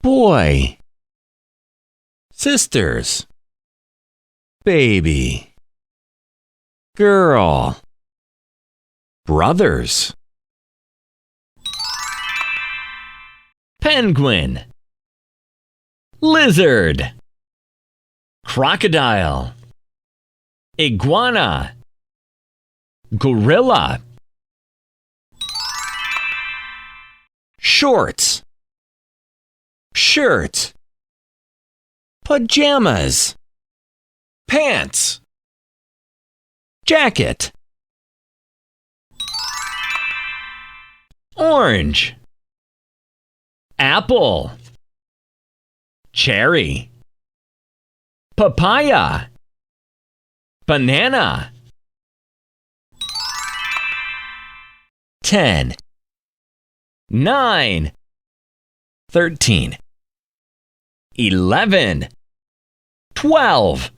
boy, sisters, baby, girl, brothers, penguin, lizard, crocodile, iguana, gorilla, shorts, shirt, pajamas, pants, jacket, orange, apple, cherry, papaya, banana. 10, 9, 13, 11, 12,